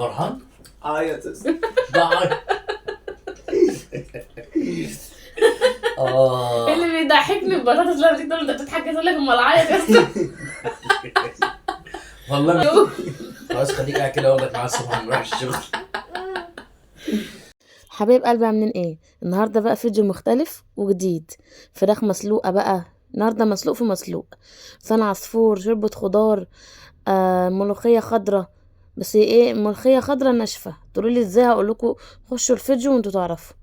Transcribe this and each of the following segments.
فرحان؟ عيط. ايه اللي بيضحكني البطاطس لما تيجي تقول انت بتضحك تقول لك امال عيط يا اسطى. والله خلاص خليك قاعد كده اقول لك مع الصبح نروح الشغل. حبايب قلبي عاملين ايه؟ النهارده بقى فيديو مختلف وجديد. فراخ مسلوقه بقى النهارده، مسلوق في مسلوق، لسان عصفور، شوربه خضار، ملوخيه خضره. بس ايه، ملوخيه خضره ناشفه. تقولوا لي ازاي؟ هقول لكم، خشوا الفيديو وانتوا تعرفوا.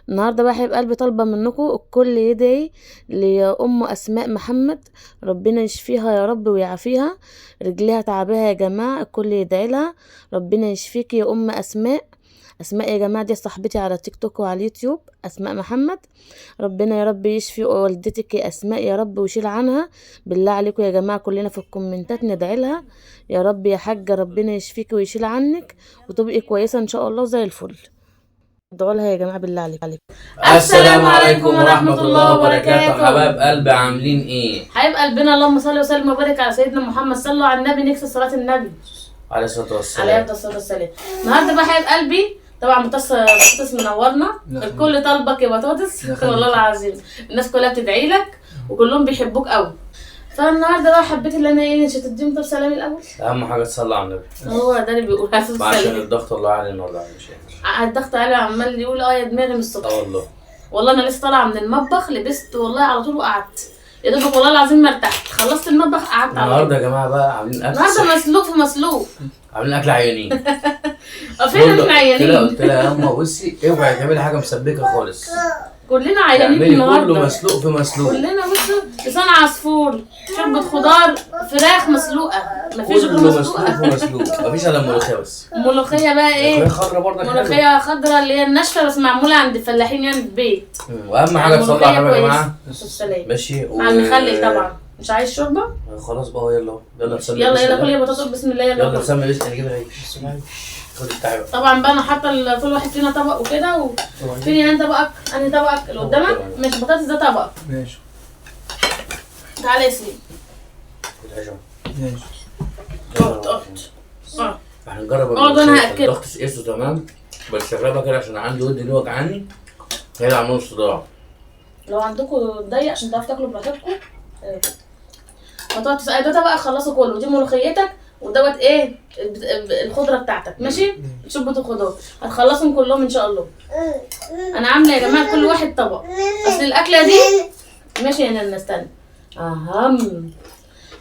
النهارده بقى حبايب قلبي طالبه منكم الكل يدعي لام اسماء محمد، ربنا يشفيها يا رب ويعافيها. رجليها تعباها يا جماعه، الكل يدعي لها ربنا يشفيك يا ام اسماء. اسماء يا جماعه دي صاحبتي على تيك توك وعلى اليوتيوب، اسماء محمد. ربنا يا رب يشفي والدتك يا اسماء يا رب ويشيل عنها. بالله عليكم يا جماعه كلنا في الكومنتات ندعي لها يا رب يا حاجه، ربنا يشفيك ويشيل عنك وتبقي كويسه ان شاء الله زي الفل. ادعوا لها يا جماعه بالله عليكم. السلام عليكم ورحمة الله وبركاته. حبايب قلبي عاملين ايه؟ حبايب قلبنا، اللهم صل وسلم وبارك على سيدنا محمد. صلوا على النبي، نكسر صلاه النبي عليه الصلاة والسلام. عليه الصلاه والسلام. النهارده بقى حبايب قلبي طبعا بطاطس منورنا، الكل طالبك يا بطاطس. والله العظيم الناس كلها بتدعي لك وكلهم بيحبوك قوي. فالنهارده بقى حبيت ان انا مش هتديهم طب سلامي الاول. اهم حاجة تصلي على النبي. هو ده اللي بيقول اساس عشان السلام. الضغط الله عليه النهارده مش الضغط عليه عمال يقول يا دماغي من الصبح. والله. والله انا لسه طالعه من المطبخ، لبست والله على طول وقعدت يا دوبك، والله العظيم ما ارتحت. خلصت المطبخ قعدت على النهارده يا جماعة بقى عاملين اكل النهارده مسلوق في مسلوق. عاملين اكل عيانين. فين احنا عيانين؟ قلت لها يا اما بصي اوعي تعملي حاجة مسبكة خالص. كلنا عيانين تعملي النهارده. كله مسلوق في مسلوق. كلنا بصوا، لسان عصفور، شوربه خضار، فراخ مسلوقه، مفيش غير كله مسلوق مسلوقه. في مسلوق، مفيش الا الملوخية بس. ملوخيه بقى ايه؟ ملوخية خضرا برضه. ملوخيه خضرا اللي هي الناشفه بس معموله عند الفلاحين يعني في البيت. واهم حاجة تصلي على النبي يا جماعة. السلام. ماشي مع المخلل طبعا. مش عايز شوربه؟ خلاص بقى يلا يلا نسمي. يلا كل يا بطاطس بسم الله. يلا نسمي بسم الله. نجيب العيش. خد التعب. طبعا بقى انا حاطه كل واحد فينا طبق وكده فين انت طبقك؟ انهي طبقك اللي قدامك؟ مش بطاطس ده طبق. ماشي. تعالى يا سيدي. خد عيش. ماشي. اقعد. هنجرب اقعد وانا هاكلك. الضغط قيسه تمام، بس شغاله كده عشان عندي ودني اللي وجعاني. هي عامله صداع. لو عندكم ضيق عشان تعرفوا تاكلوا براحتكم. بطاطس ده طبق خلصوا كله، دي ملوخيتك ودوت ايه الخضره بتاعتك. ماشي. شوربه الخضار هتخلصهم كلهم ان شاء الله. انا عامله يا جماعه كل واحد طبق، اصل الاكله دي ماشي. انا استنى اهم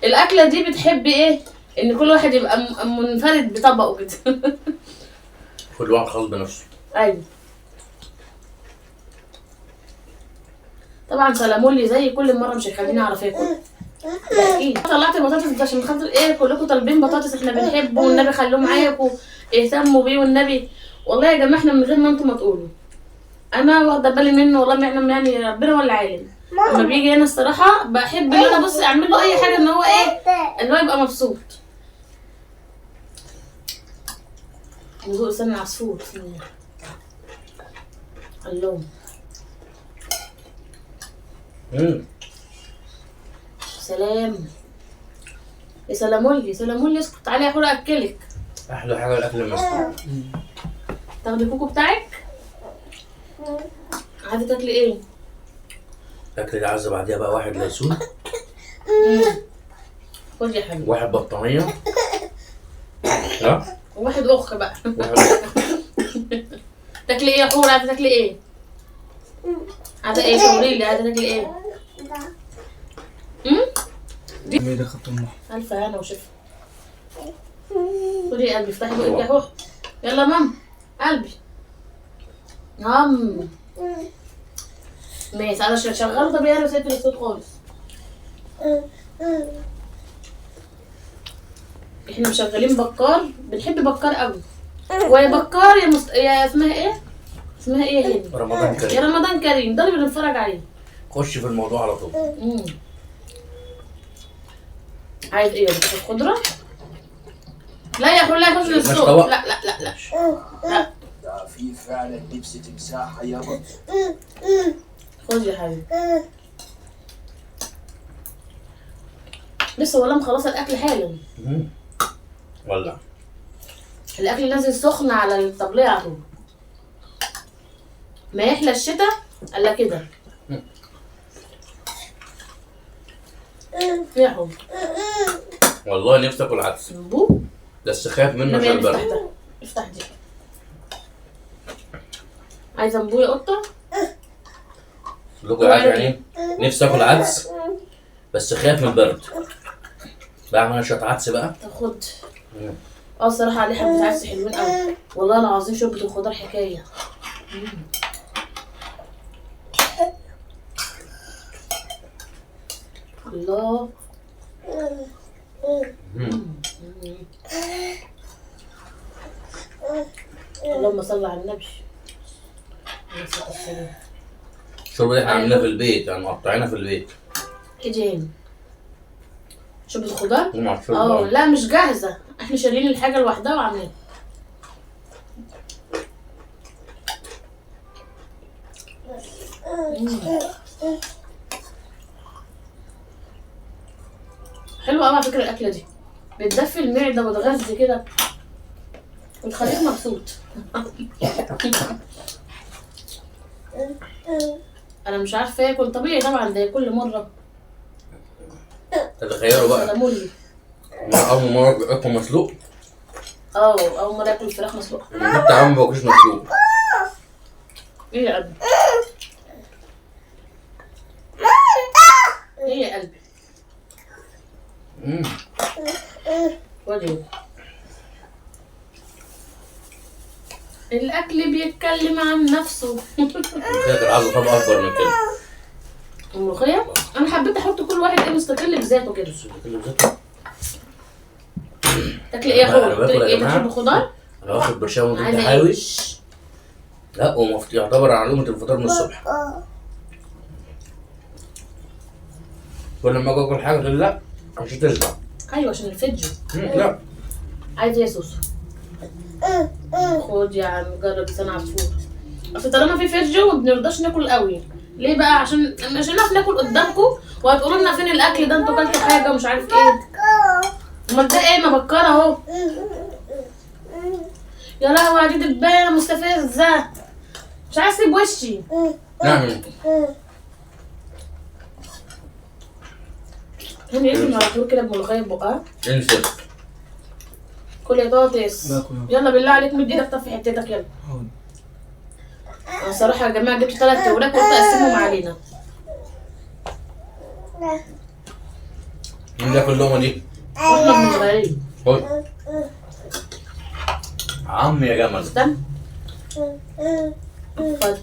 الاكله دي بتحب ايه؟ ان كل واحد يبقى منفرد بطبقه كده. كل واحد خالص بنفسه. ايوه طبعا سلامولي زي كل مره مش هيخليني اعرف اكل. ده اكيد طلعت البطاطس ده عشان خاطر ايه؟ كلكم طالبين بطاطس، احنا بنحبه والنبي خلوه معاكم اهتموا بيه والنبي. والله يا جماعه احنا من غير ما انتم ما تقولوا انا واخده بالي منه. والله ما احنا يعني ربنا ولا عالم. لما بيجي هنا الصراحه بحب ان انا بص اعمل له اي حاجه ان هو ايه، ان هو يبقى مبسوط. نزوق لسان العصفور. الله. سلام يا سلامولي. سلامولي اسكت. تعالي يا اخويا اكلك. احلى حاجه الاكل المسلوق. تاخدي الكوكو بتاعك؟ عايزه تاكلي ايه؟ الاكل ده عايزه بعديها بقى واحد ليسون. خدي يا حبيبي. واحد بطانيه. ها؟ وواحد اخ بقى. تاكلي ايه يا حور؟ عايزه تاكلي ايه؟ عايزه ايه؟ شاوري لي عايزه تاكلي ايه؟ مين ده خط امها؟ الف هنا وشفا. خدي يا قلبي افتحي بقك يا حور. يلا ماما قلبي. ماشي انا شغاله طبيعي وسايبه الصوت خالص. احنا مشغلين بكار، بنحب بكار قوي. ويا بكار يا اسمها ايه؟ اسمها ايه هي؟ رمضان كريم. يا رمضان كريم ده اللي بنتفرج عليه. خش في الموضوع على طول. عايز ايه؟ بس الخضره؟ لا يا لا يخش للسوق. لا لا لا لا لا. ده في فعلا لبس تمساح يابا. خد يا حبيبي. لسه ولا مخلصه الاكل حالا. ولا الاكل نازل سخن على الطبلية على طول. ما يحلى الشتاء الا كده. يا حب والله نفسي اكل عدس بو. بس خايف منه لما عشان افتح البرد. ده، افتح دي. عايزه انبو يا قطه؟ لكم عارف يعني نفسي اكل عدس بس خايف من البرد. بعمل شويه عدس بقى. طب خد. الصراحه عليه حبه عدس حلوين قوي والله العظيم. شوربه الخضار حكايه. الله. اللهم صل على النبي. الشوربه دي احنا عاملينها في البيت يعني مقطعينها في البيت. ايه دي؟ شوربه الخضار؟ مع الشوربه. لا مش جاهزه، احنا شارين الحاجه لوحدها وعاملينها. حلوه قوي على فكره الاكله دي. بتدفي المعده وتغذي كده وتخليك مبسوط. انا مش عارفه اكل طبيعي طبعا ده كل مره. تتخيلوا بقى سلامولي. اول مره اكل مسلوق. اول مره اكل فراخ مسلوقه. جبت عم باكلش مسلوق. ايه يا قلبي؟ ايه يا قلبي؟ ودي الاكل بيتكلم عن نفسه. الملوخية عايزة طبق اكبر من كده. الملوخيه انا حبيت احط كل واحد ايه مستقل بذاته كده. تاكلي ايه يا اخويا؟ قلت لك ايه؟ تاكلي خضار؟ انا واخد برشام وجبت عايزه حاوي. ايه؟ لا ومفتي يعتبر علومة الفطار من الصبح. كل ما اجي اكل حاجه تقول لا مش هتشبع. ايوه عشان الفيديو. لا عايزه ايه يا سوسو؟ خد يا عم جرب لسان عصفور. اصل طالما في فيديو ما بنرضاش ناكل قوي. ليه بقى؟ عشان مش هنعرف ناكل قدامكم وهتقولوا لنا فين الاكل ده انتوا كلتوا حاجه ومش عارف ايه. امال ده ايه؟ ما بكر اهو. يا لهوي دي دبانه مستفزه مش عايز اسيب وشي. نعم. هم ياكلوا على طول كده بملوخيه ببقها. انسى. كل يا طاطس. باكل. يلا بالله عليك مد ايدك طفي حتتك يلا. انا الصراحه يا جماعه جبت 3 اوراق قلت اقسمهم علينا. مين ياكل اللقمه دي؟ واحنا من صغيرين. خد. عم يا جمل. استنى. اتفضل.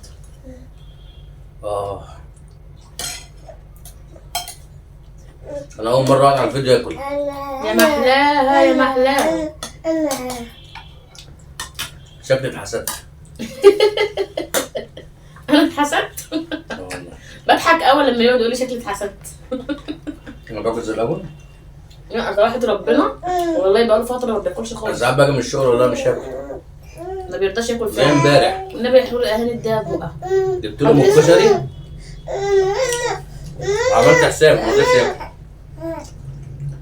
انا اول مره اقعد على الفيديو اكل. يا محلاها يا محلاها. شكلي اتحسدت. انا اتحسدت. والله. بضحك اول لما يقعد يقول لي شكلي اتحسدت. انا باكل زي الاول. لا صراحه ربنا والله بقاله فتره ما بياكلش انا خالص. ساعات باجي من الشغل والله مش هاكل. ما بيرضاش ياكل زي فيها. امبارح النبي يحلو الاهاني ده بقى. جبت له من كشري عملت حساب ما رضاش ياكل.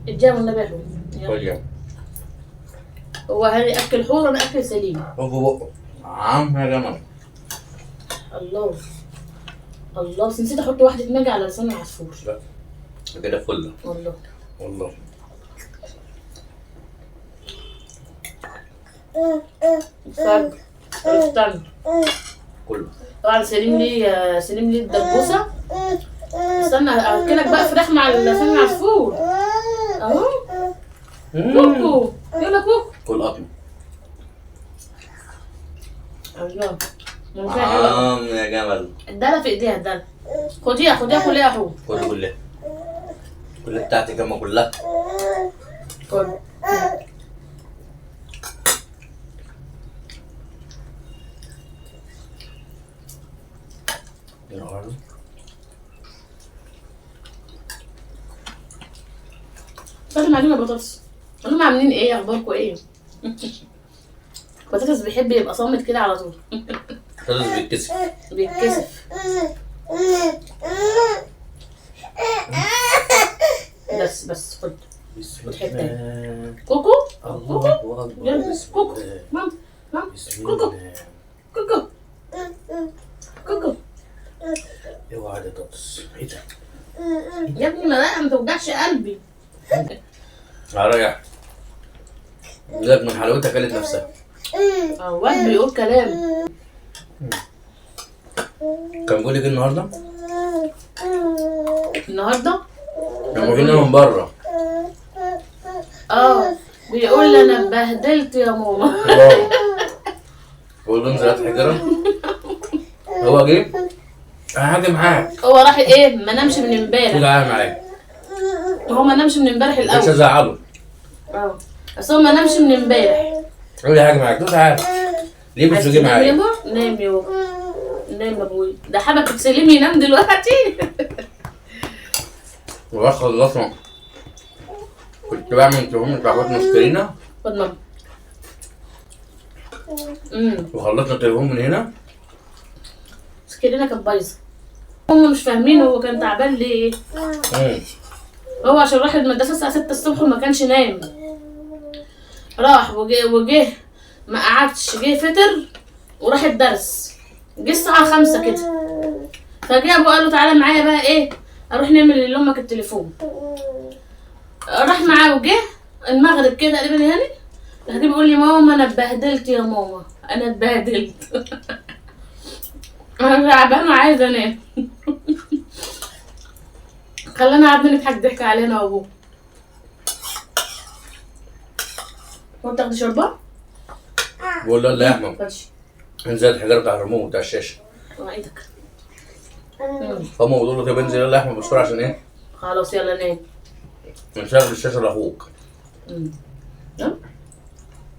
اديها والنبي يحلو. خد يا هو هاني اكل حور وانا اكل سليم. هو بقه عم يا جمل. الله الله بس نسيت احط واحده ماجي على لسان العصفور. لا كده فله والله والله. فجر. استنى كله طبعا سليم لي الدبوسه. استنى اكلك بقى فراخ مع لسان العصفور اهو. كوكو يلا كوكو. كل قطمه. الله ملوخيه حلوه. عم يا جمل. الداله في ايديها الداله. خديها كلها يا حبوب. كل كلها كل بتاعتي كما كلها. كل سلم عليهم يا بطاطس. قولوا عاملين ايه؟ اخباركم ايه؟ بطاطس بيحب يبقى صامت كده على طول. خلاص بيتكسف. بيتكسف. بس خد بسم بتحبها. الله. كوكو الله اكبر. يلا، بسم كوكو. الله. مام مام بسم كوكو. الله. كوكو كوكو. اوعى ده تطس. ايه ده؟ يا ابني ما توجعش قلبي. هريح. لك من حلاوتها كلت نفسها. واد بيقول كلام. كان بيقول لك ايه النهارده؟ النهارده لما جينا من بره. بيقول لي انا اتبهدلت يا ماما. بقول له انزل هات حجره. هو جه انا هاجي معاك. هو راح ايه ما نامش من امبارح. تعالى معايا. هو ما نامش من امبارح مش الاول. هزعله. بس هو ما نامش من امبارح. قول لي هاجي معاك. تعالى. ليه مش تيجي معايا؟ نام يا نام يا ابوي. ده حبك سليم ينام دلوقتي. خلصنا. كنت بعمل تهمة بتاعت مشترينا. خد ماما. وخلصنا التليفون من هنا. سكرينه كانت بايظه. هم مش فاهمين هو كان تعبان ليه. هو عشان راح المدرسه الساعه 6 الصبح وما كانش نايم. راح وجه ما قعدش، جه فطر وراح الدرس. جه الساعه 5 كده. فجه ابوه قال له تعالى معايا بقى ايه اروح نعمل لامك التليفون. راح معاه وجه المغرب كده تقريبا يعني. راح بيقول لي ماما انا اتبهدلت يا ماما انا اتبهدلت. انا تعبانه وعايزه انام. خلانا قعدنا نضحك ضحك علينا وابوه. هو تاخدي شوربه؟ بقول له لا يا احمد ماشي. انزل الحجاره بتاع الريموت بتاع الشاشه. ايدك. فامه بتقول له طب انزل يلا يا احمد بسرعه عشان ايه؟ خلاص يلا نام. نشغل الشاشه لاخوك.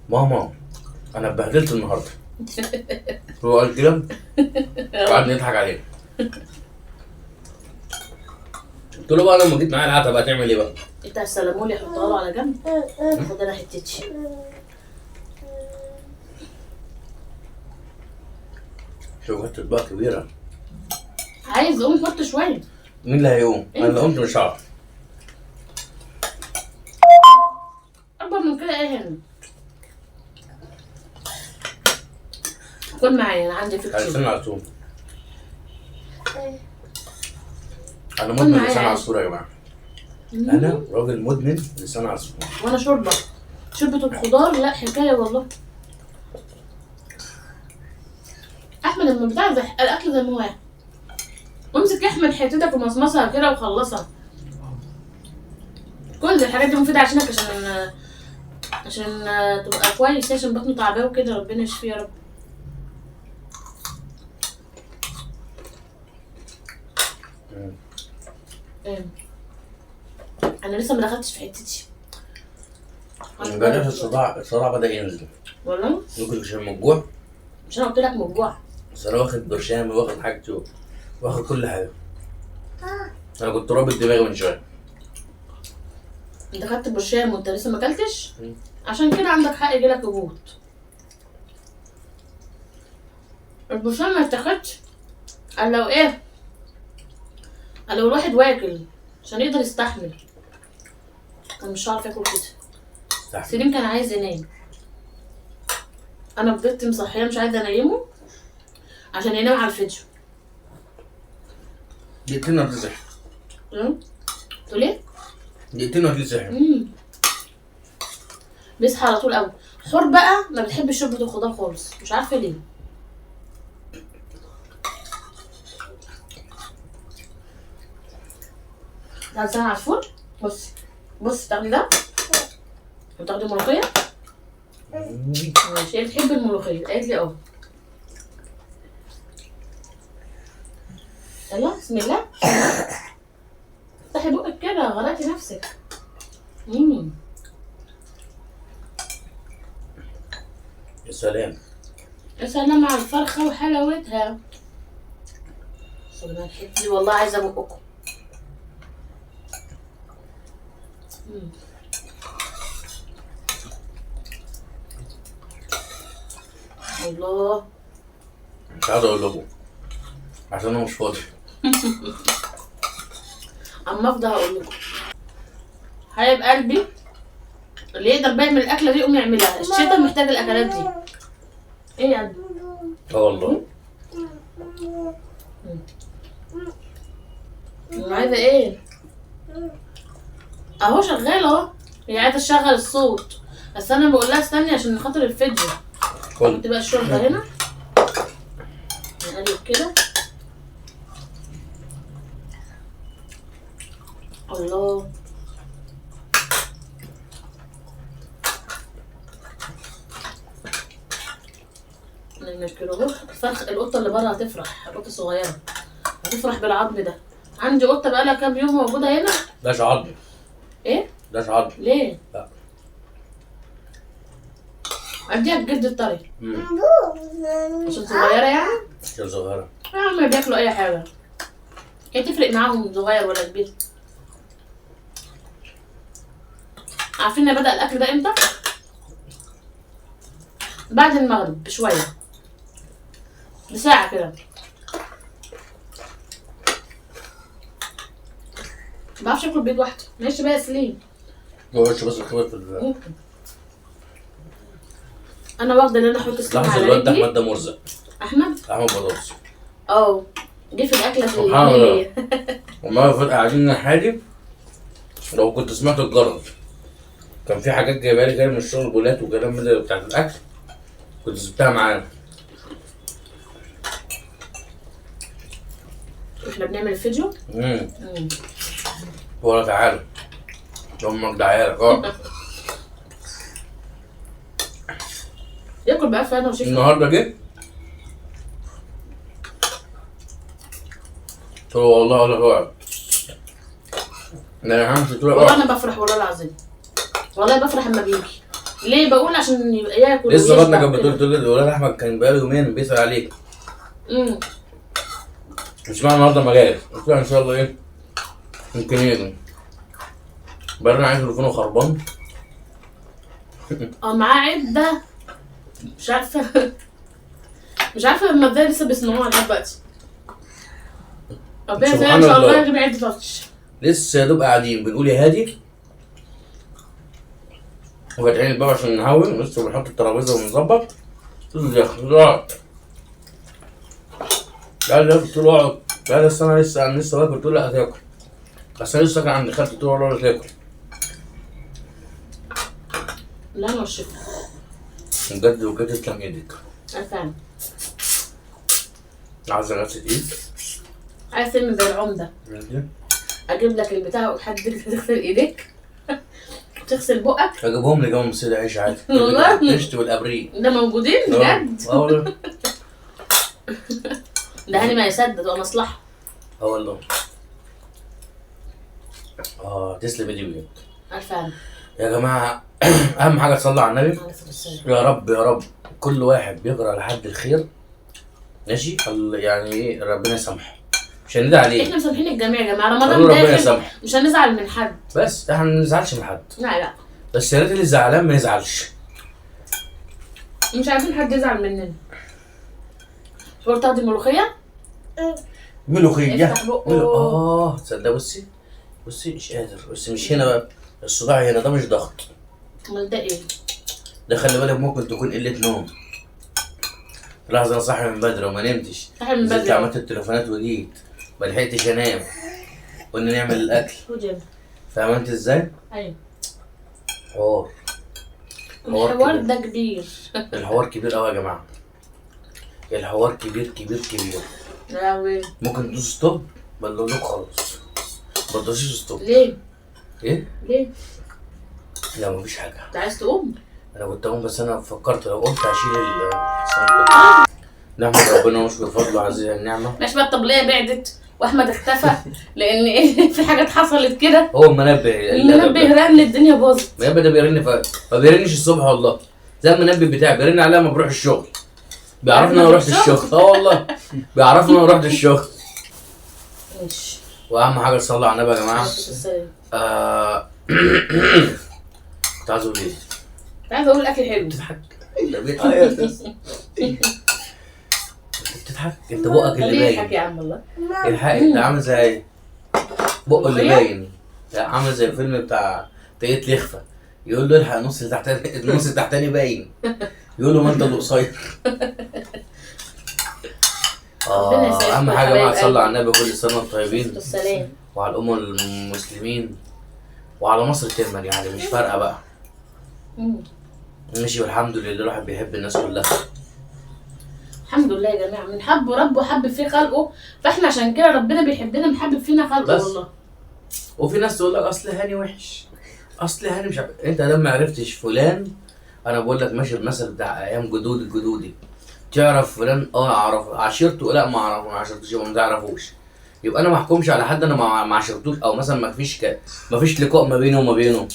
ماما انا اتبهدلت النهارده. هو قال كده وقعدنا نضحك عليه. قلت له بقى لما جيت معايا العتبه بقى تعمل ايه بقى؟ بتاع السلموني حطها له على جنب. خد انا حتتي. شوف اطباق كبيره. عايز اقوم حط شويه. مين اللي هيقوم؟ انا لو قمت مش هعرف. اكبر من كده ايه هنا؟ كل معايا انا عندي فكره. لسان عصفور. انا مدمن لسان عصفور يا جماعه. انا راجل مدمن لسان عصفور. وانا شوربه الخضار لا حكايه والله. احمد لما بتاع الاكل زي ما هو. امسك يا احمد حتتك ومصمصها كده وخلصها. كل الحاجات دي مفيده عشانك عشان تبقى كويس، عشان بطنه تعبان وكده. ربنا يشفيه يا رب. انا لسه ما دخلتش في حتتي. امبارح الصداع بدأ ينزل. والله؟ ممكن عشان من الجوع. مش انا قلت لك من الجوع. بس انا واخد برشام واخد حاجتي واخد كل حاجه. انا كنت رابط دماغي من شويه. انت خدت برشام وانت لسه ما اكلتش؟ عشان كده عندك حق يجيلك هبوط. البرشام ما يتاخدش الا لو ايه؟ الا لو الواحد واكل عشان يقدر يستحمل. انا مش هعرف اكل كده. سليم كان عايز ينام. انا فضلت مصحيه مش عايزه انيمه عشان ينام على الفيديو. دقيقتين وهتصحى. تقول ايه؟ دقيقتين وهتصحى. بيصحى على طول قوي. حور بقى ما بتحبش شوربه الخضار خالص، مش عارفه ليه. ده لسان عصفور. بصي تاخدي ده وتاخدي ملوخيه. ماشي. هي بتحب الملوخيه قالت لي يلا بسم الله. افتحي بقك كده غرقتي نفسك. يا سلام. يا سلام على الفرخه وحلاوتها. سلام الحته دي والله عايزه بقكم. الله. مش عايز اقول لكم عشان انا مش فاضي. اما افضل هقول لكم. حبيب قلبي اللي يقدر بقى يعمل الاكله دي يقوم يعملها. الشتا محتاج الاكلات دي. ايه يا قلبي؟ اه والله. عايزه ايه؟ اهو شغال اهو. هي عايزه تشغل الصوت بس انا بقول لها استني عشان خاطر الفيديو. كل تبقى الشوربه هنا نقلب كده. الله نعمل كده اهو. الفرخ القطه اللي بره هتفرح، القطه الصغيره هتفرح بالعظم ده. عندي قطه بقالها كام يوم موجوده هنا. ده عظم. ايه؟ ده عظم. ليه؟ لا. اديها الجلد الطري عشان صغيره يعني. عشان صغيره. يا عم بياكلوا اي حاجه. هي تفرق معاهم صغير ولا كبير؟ عارفين بدأ الاكل ده امتى؟ بعد المغرب بشويه، بساعه كده. ما بعرفش اكل بيض واحده. ماشي بقى يا سليم. ما هوش بس الخبر في ممكن انا واخده اللي انا احط سليم لحظه. على الواد ده رجلي. احمد ده مرزق. احمد بطاطس. اه جه في الاكله سبحان اللي الله. وما فجأة قاعدين حالي. لو كنت سمعت الجرس كان في حاجات جايبها لي جايه من الشغل، بولات وكلام من ده بتاعت الاكل، كنت سبتها معانا. احنا بنعمل الفيديو. ولا تعالى امك دعيالك. اه ياكل بقى فانا وشيف. النهارده جه قلت له والله ولا اقعد. انا همشي قلت له والله اقعد. انا بفرح والله العظيم. والله بفرح اما بيجي. ليه بقول؟ عشان يبقى ياكل لسه ويشبع بطنك كانت كده. بتقول لي الولاد احمد كان بقاله يومين بيسأل عليك. امم مش معنى النهارده ما جاش. قلت له ان شاء الله ايه يمكن يجي. برن عليه تليفونه خربان. معاه عده مش عارفه مش عارفه لما ازاي لسه بيسمعوها لغايه دلوقتي. ربنا يسهل ان شاء الله يجيب عده تاتش. لسه يا دوب قاعدين بنقول يا هادي وفاتحين الباب عشان نهون، لسه بنحط الترابيزه ونظبط. قلت له اقعد. قال لي قلت له اقعد. قال لي انا لسه باكل. قلت له لا هتاكل. بس انا لسه كان عند خالتي. قلت له ولا تاكل. لا انا والشفا بجد وجد تسلم ايدك. فعلا. عايزه غسل ايد. عايز تعمل زي العمده. اجيب لك البتاع وتحدد تغسل ايديك تغسل بقك. اجيبهم لي جنب مسيد عيش عادي. والله القشط والابريق ده موجودين بجد. اه والله. ده هاني ما يسدد ولا مصلحه. اه والله. تسلم ايدي بجد. فعلا يا جماعه اهم حاجه تصلوا على النبي. يا رب يا رب كل واحد بيقرا لحد الخير ماشي يعني ايه ربنا يسامحه. مش هندعي عليه. احنا مسامحين الجميع يا جماعه. رمضان ربنا داخل يسامحه. مش هنزعل من حد. بس احنا ما نزعلش من حد. لا بس يا ريت اللي زعلان ما يزعلش. مش عايزين حد يزعل مننا. شو تاخدي ملوخيه؟ ملوخيه. افتح بقه. تصدق بصي مش قادر. بس مش هنا بقى الصداع هنا، ده مش ضغط. امال ده ايه؟ ده خلي بالك ممكن تكون قله نوم. لحظه انا صاحي من بدري وما نمتش. صاحي من نزلت بدري عملت التليفونات وجيت ما لحقتش انام. قلنا نعمل الاكل. فاهم انت ازاي؟ ايوه. حوار الحوار ده كبير. الحوار كبير قوي يا جماعه. الحوار كبير كبير كبير. يا ممكن تدوس ستوب بلغلوك خالص. ما تدوسيش ستوب. ليه؟ ايه؟ ليه؟ لا مفيش حاجه. انت عايز تقوم؟ انا كنت اقوم بس انا فكرت لو قمت هشيل الصندوق. نحمد ربنا ونشكر فضله عزيز النعمه. ماشي بقى. الطبليه بعدت واحمد اختفى لان ايه في حاجات حصلت كده. هو المنبه رن الدنيا باظت. المنبه ده بيرن ما بيرنش الصبح والله. زي المنبه بتاعي بيرن عليا لما بروح الشغل. بيعرفني انا رحت الشغل. والله بيعرفني انا رحت الشغل. ماشي. واهم حاجه تصلوا على النبي يا جماعه. كنت عايز اقول ايه؟ كنت عايز اقول اكل حلو. بتضحك. بتضحك. انت بقك اللي باين. بيضحك يا عم والله. الحق انت عامل زي بقه اللي باين. عامل زي الفيلم بتاع تقيت لخفه، يقول له الحق النص اللي تحتاني، النص اللي تحتاني باين. يقول له ما انت اللي قصير. ربنا يسعدكم اهم يا حاجه حبايب بقى تصلي على قلبي. النبي كل سنه وانتم طيبين، السلام. وعلى الامه المسلمين، وعلى مصر تمام، يعني مش فارقه بقى. ماشي، والحمد لله الواحد بيحب الناس كلها. الحمد لله يا جماعه، بنحب رب وحب فيه خلقه، فاحنا عشان كده ربنا بيحبنا، محبب فينا خلقه بس. والله. وفي ناس تقول لك اصل هاني وحش، اصل هاني مش عارف. انت لما عرفتش فلان، انا بقول لك ماشي المثل بتاع ايام جدودي، تعرف فلان اعرفه، عشيرته لا ما اعرفه، ما عشرتوش يبقى ما تعرفوش. يبقى انا ما احكمش على حد انا ما عشرتوش، او مثلا ما فيش لقاء ما بينه وما بينه.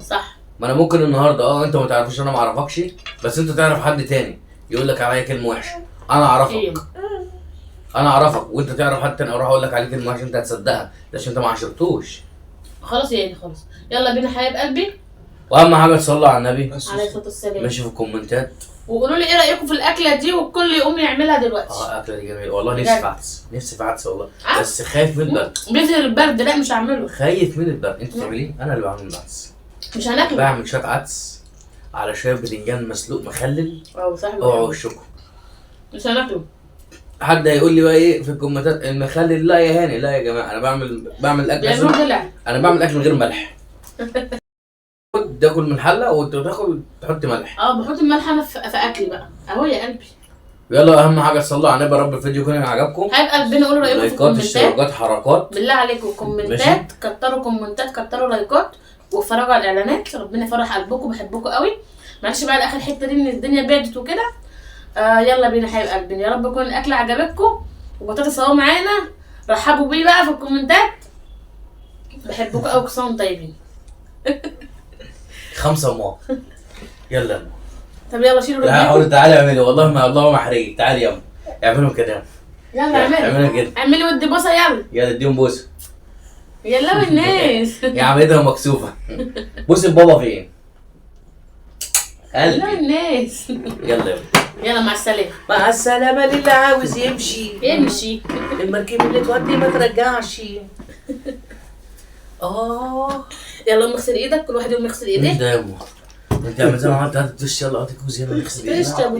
صح. ما انا ممكن النهارده انت ما تعرفش انا ما اعرفكش، بس انت تعرف حد تاني يقول لك عليا كلمه وحشه، انا اعرفك. انا اعرفك وانت تعرف حد تاني اروح اقول لك عليه كلمه وحشه انت هتصدقها، عشان انت ما عشرتوش. خلاص يعني خلاص، يلا بينا حبايب قلبي. واهم حاجه تصلوا على النبي عليه الصلاه والسلام. ماشي في الكومنتات. وقولوا لي ايه رايكم في الاكله دي، والكل يقوم يعملها دلوقتي. الاكله دي جميله والله، نفسي في عدس، نفسي في عدس والله، بس خايف من البرد. بيزل البرد، لا مش هعمله. خايف من البرد. انت تعمليه؟ انا اللي بعمل العدس. مش هناكله. بعمل شويه عدس على شويه باذنجان مسلوق مخلل. صاحبي اوعوا وشكم. مش هناكله. حد هيقول لي بقى ايه في الكومنتات المخلل؟ لا يا هاني، لا يا جماعه، انا بعمل اكل بيعملوا دلع. انا بعمل اكل من غير ملح. تاكل من حله وتاكل تحط ملح. بحط الملح انا في اكلي بقى اهو يا قلبي. يلا اهم حاجه تصلوا على النبي، رب الفيديو يكون عجبكم. حبايب قلبنا قولوا رايكم في لايكات، الكومنتات، اشتراكات، حركات، بالله عليكم كومنتات، كتروا كومنتات، كتروا لايكات، واتفرجوا على الاعلانات. ربنا يفرح قلبكم، بحبكم قوي. معلش بقى الاخر حته دي ان الدنيا بعدت وكده. يلا بينا حبايب قلبي، يا رب يكون الاكل عجبتكم، وبطاطس اهو معانا، رحبوا بيه بقى في الكومنتات. بحبكم قوي، كل سنه وانتم طيبين. 5 ماء. يلا يا طب يلا شيلوا لا رجليكم. حاول، تعالي اعملي، والله ما احرجك، تعالي يلا اعملوا كده. يلا اعملوا كده. اعملي ودي بوسه يلا. يلا اديهم بوسه. يلا والناس. يا عم ايدها مكسوفه. بص البابا فين؟ يلا قلبي. والناس. يلا يلا مع السلامه. مع السلامه للي عاوز يمشي. امشي. المركب اللي تودي ما ترجعش. يلا نغسل ايدك، كل واحد يقوم يغسل مين ايديه. ده يا امه؟ انت عامل زي ما عملت، هات الدش يلا، هات الكوز يلا نغسل ايدينا. تشرب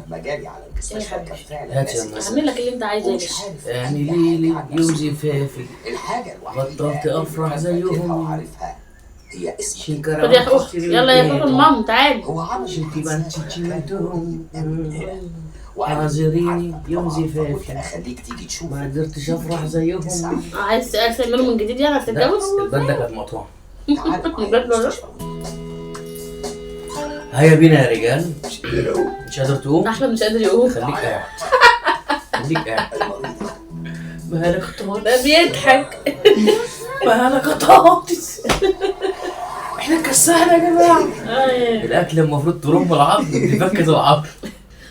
مجالي على المستشفى كان فعلا هات يا ناس أم. كتير. اعمل لك اللي انت عايزه يا ومش باشا. عارف يعني أتكلم ليلي عن نفسي. يوزي فافي الحاجة الوحيدة بطلت أفرح زيهم. وعارفها هي اسمي. شنكرة خد يا اخويا، يلا يا اخويا المام تعالي. هو عمل شنتي بنتي تشيلتهم وعمل حاذريني يوم طبعاً زفافي. قلت اخليك تيجي تشوف. ما قدرتش افرح زيهم. عايز تعمله من جديد يعني هتتجوز؟ البلدة كانت مقطوعة. تعالى معايا بجد والله؟ المستشفى. هيا بينا يا رجال. مش قادر تقوم؟ احمد مش قادر يقوم. خليك قاعد. خليك قاعد. المريض مالك طاطس؟ ده بيضحك. مالك طاطس؟ احنا اتكسحنا يا جماعة. الأكل المفروض ترم العظم، تفكس العظم.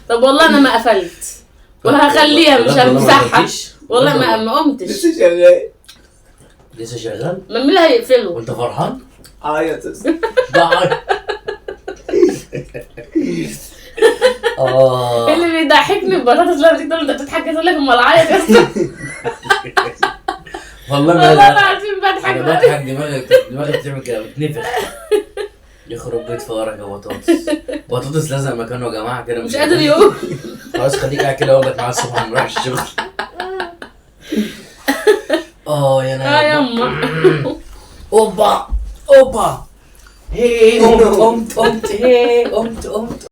طب والله انا ما قفلت وهخليها مش همسحها. والله ما قمتش. لسه شغال. لسه شغال؟ ما مين اللي هيقفله؟ وانت فرحان؟ يا تسلم. اللي بيضحكني البطاطس لما تيجي تقول انت بتضحك تقول لك امال عيط يا اسطى. والله والله ما العظيم بضحك. انا بضحك، دماغي بتعمل كده بتنفخ. يخرب بيت فقرك يا بطاطس. بطاطس لازق مكانه يا جماعه كده، مش قادر يقوم. خلاص خليك قاعد كده واخدك معاه الصبح نروح الشغل. يا انا يا يما. اوبا هي قمت هي قمت